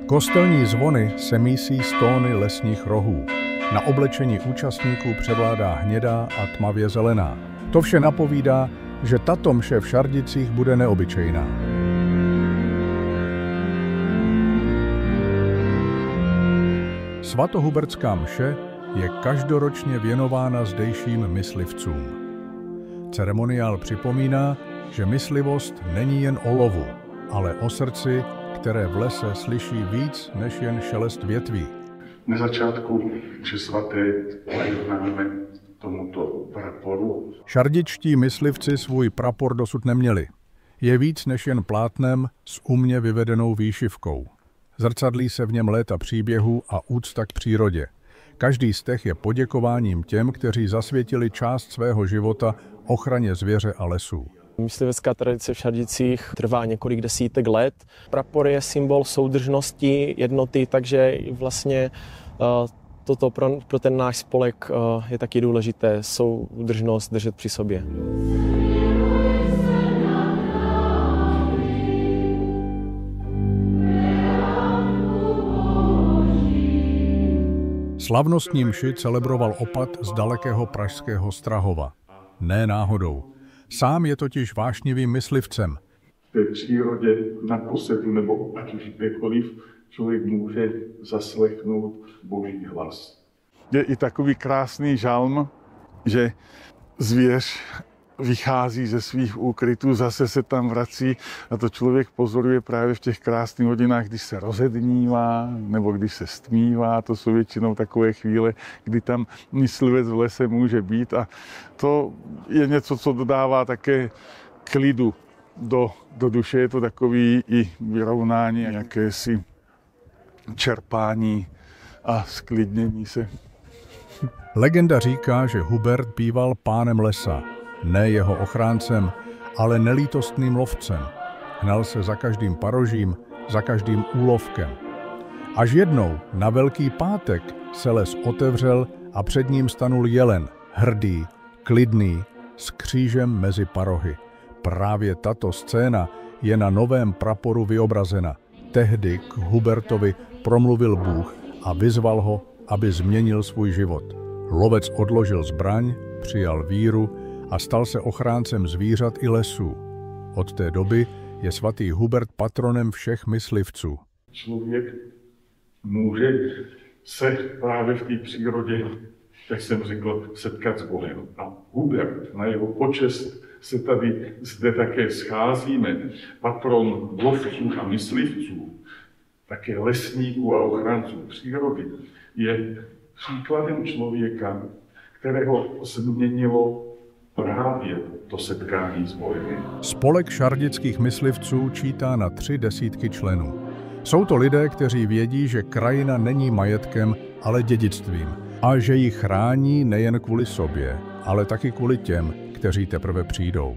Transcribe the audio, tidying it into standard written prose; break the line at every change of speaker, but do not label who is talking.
Kostelní zvony se mísí z tóny lesních rohů. Na oblečení účastníků převládá hnědá a tmavě zelená. To vše napovídá, že tato mše v Šardicích bude neobyčejná. Svatohubertská mše je každoročně věnována zdejším myslivcům. Ceremoniál připomíná, že myslivost není jen o lovu, ale o srdci, které v lese slyší víc než jen šelest větví.
Na začátku mše svaté pojednáme tomuto praporu.
Šardičtí myslivci svůj prapor dosud neměli. Je víc než jen plátnem s umně vyvedenou výšivkou. Zrcadlí se v něm léta příběhů a úcta k přírodě. Každý steh je poděkováním těm, kteří zasvětili část svého života ochraně zvěře a lesů.
Myslivecká tradice v Šardicích trvá několik desítek let. Prapor je symbol soudržnosti, jednoty, takže vlastně toto pro ten náš spolek je taky důležité, soudržnost držet při sobě.
Slavnostní mši celebroval opat z dalekého pražského Strahova. Ne náhodou. Sám je totiž vášnivým myslivcem.
V té přírodě na posedu nebo ať už kdekoliv člověk může zaslechnout Boží hlas.
Je i takový krásný žalm, že zvěř vychází ze svých úkrytů, zase se tam vrací a to člověk pozoruje právě v těch krásných hodinách, když se rozednívá nebo když se stmívá. To jsou většinou takové chvíle, kdy tam myslivec v lese může být a to je něco, co dodává také klidu do duše. Je to takový i vyrovnání, jakési čerpání a sklidnění se.
Legenda říká, že Hubert býval pánem lesa. Ne jeho ochráncem, ale nelítostným lovcem. Hnal se za každým parožím, za každým úlovkem. Až jednou na Velký pátek se les otevřel a před ním stanul jelen, hrdý, klidný, s křížem mezi parohy. Právě tato scéna je na novém praporu vyobrazena. Tehdy k Hubertovi promluvil Bůh a vyzval ho, aby změnil svůj život. Lovec odložil zbraň, přijal víru a stal se ochráncem zvířat i lesů. Od té doby je svatý Hubert patronem všech myslivců.
Člověk může se právě v té přírodě, jak jsem řekl, setkat s Bohem. A Hubert, na jeho počest se tady zde také scházíme. Patron lovců a myslivců, také lesníků a ochránců přírody, je příkladem člověka, kterého změnilo právě to setkání s Bohem.
Spolek šardických myslivců čítá na 3 desítky členů. Jsou to lidé, kteří vědí, že krajina není majetkem, ale dědictvím. A že ji chrání nejen kvůli sobě, ale taky kvůli těm, kteří teprve přijdou.